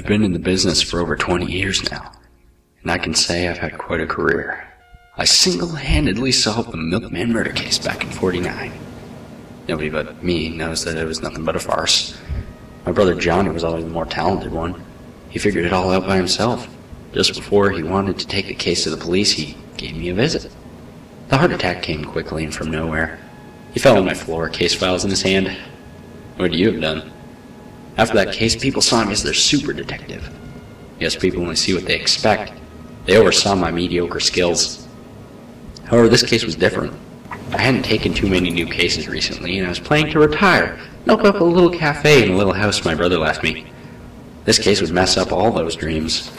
I've been in the business for over 20 years now, and I can say I've had quite a career. I single-handedly solved the Milkman murder case back in '49. Nobody but me knows that it was nothing but a farce. My brother Johnny was always the more talented one. He figured it all out by himself. Just before he wanted to take the case to the police, he gave me a visit. The heart attack came quickly and from nowhere. He fell on my floor, case files in his hand. What would you have done? After that case, people saw me as their super detective. Yes, people only see what they expect. They oversaw my mediocre skills. However, this case was different. I hadn't taken too many new cases recently, and I was planning to retire, and open up a little cafe in a little house my brother left me. This case would mess up all those dreams.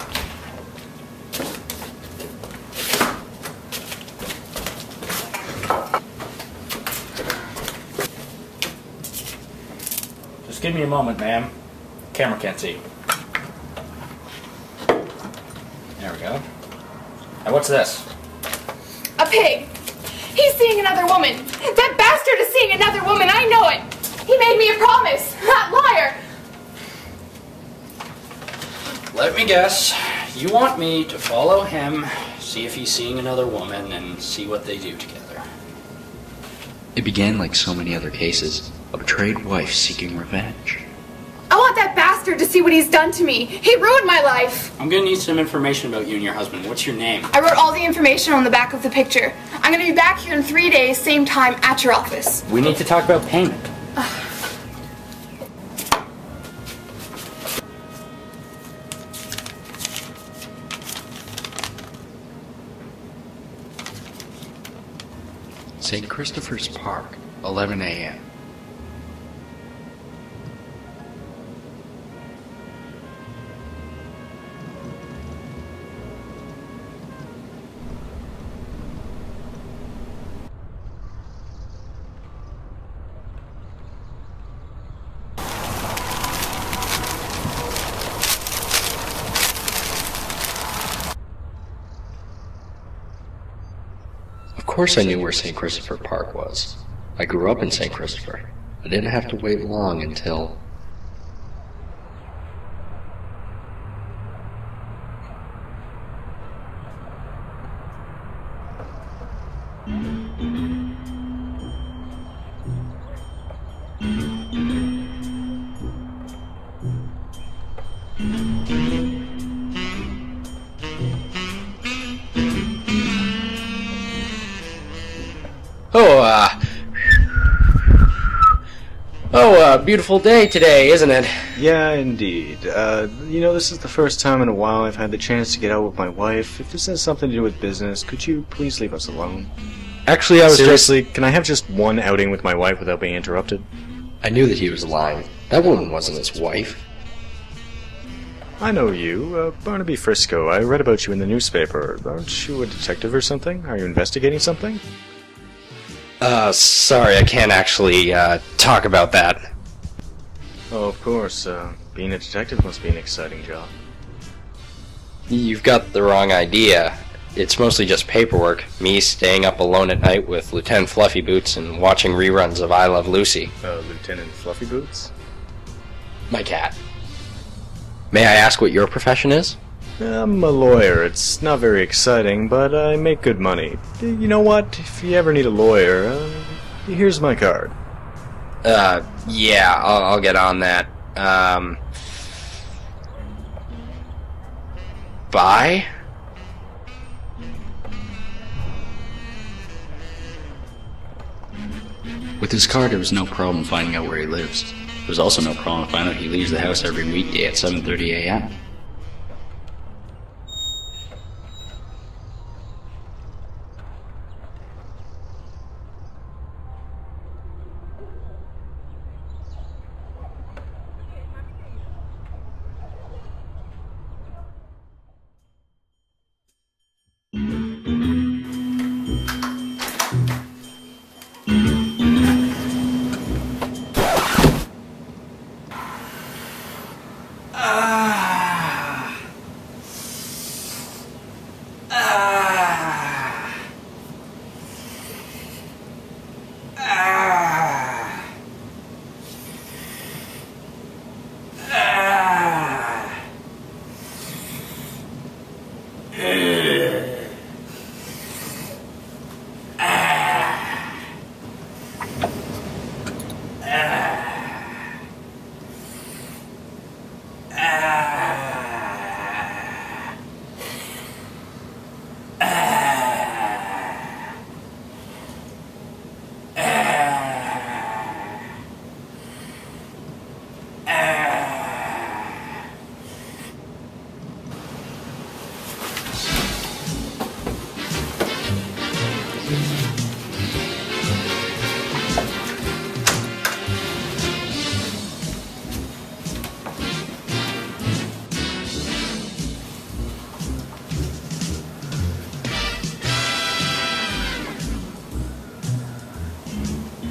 Just give me a moment, ma'am. Camera can't see. There we go. Now what's this? A pig. He's seeing another woman. That bastard is seeing another woman. I know it. He made me a promise. That liar. Let me guess. You want me to follow him, see if he's seeing another woman, and see what they do together. It began like so many other cases, a betrayed wife seeking revenge. I want that bastard to see what he's done to me. He ruined my life. I'm gonna need some information about you and your husband. What's your name? I wrote all the information on the back of the picture. I'm gonna be back here in 3 days, same time, at your office. We need to talk about payment. St. Christopher's Park, 11 a.m. Of course I knew where St. Christopher Park was. I grew up in St. Christopher. I didn't have to wait long until... beautiful day today, isn't it? Yeah, indeed. This is the first time in a while I've had the chance to get out with my wife. If this has something to do with business, could you please leave us alone? Actually, I was Seriously, can I have just one outing with my wife without being interrupted? I knew that he was lying. That woman wasn't his wife. I know you, Barnaby Frisco. I read about you in the newspaper. Aren't you a detective or something? Are you investigating something? Sorry, I can't actually, talk about that. Oh, of course. Being a detective must be an exciting job. You've got the wrong idea. It's mostly just paperwork. Me staying up alone at night with Lieutenant Fluffy Boots and watching reruns of I Love Lucy. Lieutenant Fluffy Boots? My cat. May I ask what your profession is? I'm a lawyer. It's not very exciting, but I make good money. You know what? If you ever need a lawyer, here's my card. Yeah, I'll get on that. Bye? With his card, there was no problem finding out where he lives. There was also no problem finding out he leaves the house every weekday at 7:30 a.m.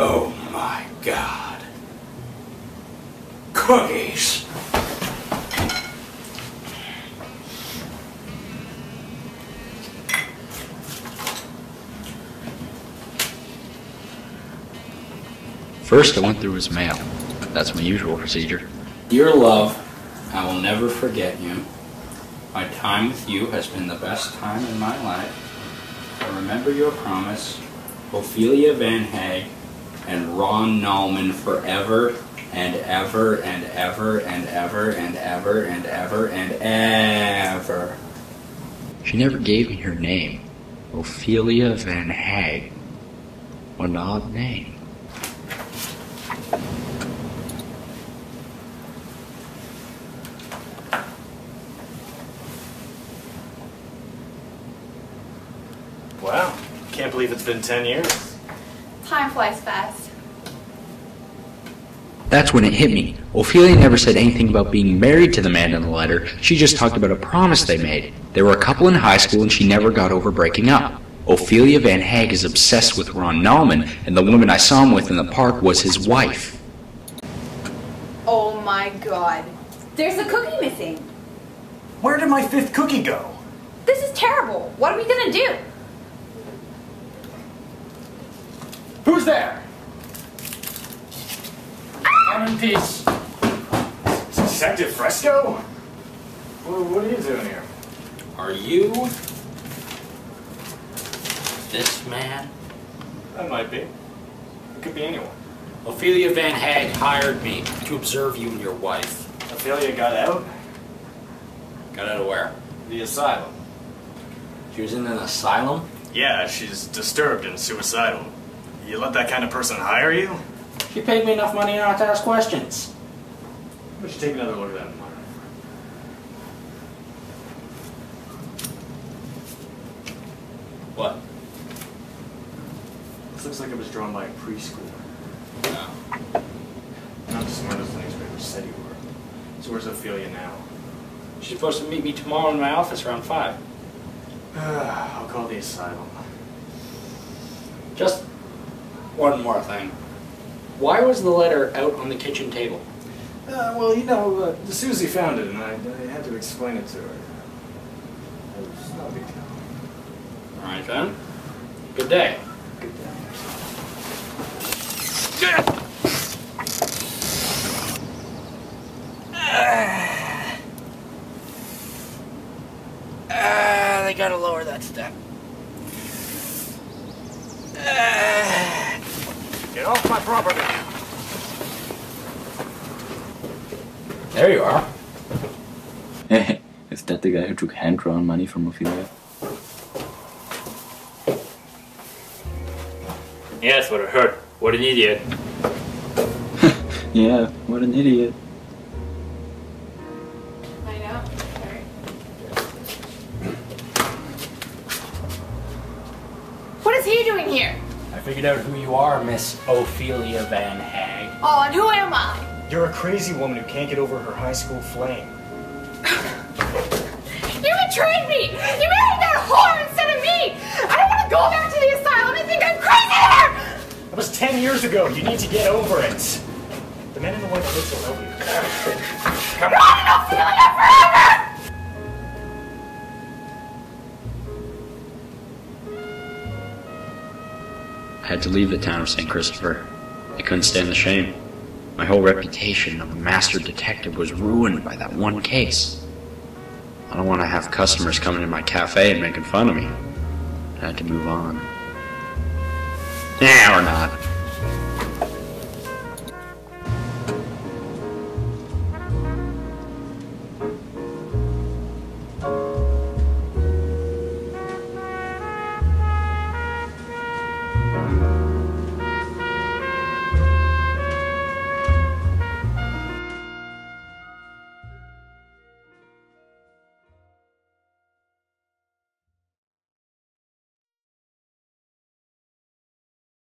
Oh my God. Cookies. First, I went through his mail. That's my usual procedure. Dear love, I will never forget you. My time with you has been the best time in my life. I remember your promise, Ophelia Van Hag, and Ron Nallman forever and ever and ever and ever and ever and ever and ever. She never gave me her name. Ophelia Van Hag. What an odd name. Wow. Can't believe it's been 10 years. Time flies fast. That's when it hit me. Ophelia never said anything about being married to the man in the letter. She just talked about a promise they made. They were a couple in high school and she never got over breaking up. Ophelia Van Hag is obsessed with Ron Nallman, and the woman I saw him with in the park was his wife. Oh my God. There's a cookie missing. Where did my 5th cookie go? This is terrible. What are we gonna do? Who's there? Come in peace. Detective Fresco? What are you doing here? Are you this man? That might be. It could be anyone. Ophelia Van Hag hired me to observe you and your wife. Ophelia got out? Got out of where? The asylum. She was in an asylum? Yeah, she's disturbed and suicidal. You let that kind of person hire you? She paid me enough money not to ask questions. We should take another look at that tomorrow. What? This looks like it was drawn by a preschooler. No. Not the smartest the newspaper said you were. So where's Ophelia now? She's supposed to meet me tomorrow in my office around 5. I'll call the asylum. Just one more thing. Why was the letter out on the kitchen table? Well, you know, Susie found it, and I had to explain it to her. It's not a big deal. All right, then. Good day. Good day. They gotta lower that step. Get off my property! There you are. Is that the guy who took hand-drawn money from Ophelia? Yeah, that's what I heard. What an idiot. Yeah, what an idiot. I know. Sorry. What is he doing here? I figured out who you are, Miss Ophelia Van Hag. Oh, and who am I? You're a crazy woman who can't get over her high school flame. You betrayed me! You married that whore instead of me! I don't want to go back to the asylum and think I'm crazy there! That was 10 years ago. You need to get over it. The men in the white coats will help you. Come on, and Ophelia forever! I had to leave the town of St. Christopher. I couldn't stand the shame. My whole reputation of a master detective was ruined by that one case. I don't want to have customers coming in my cafe and making fun of me. I had to move on. Yeah, or not.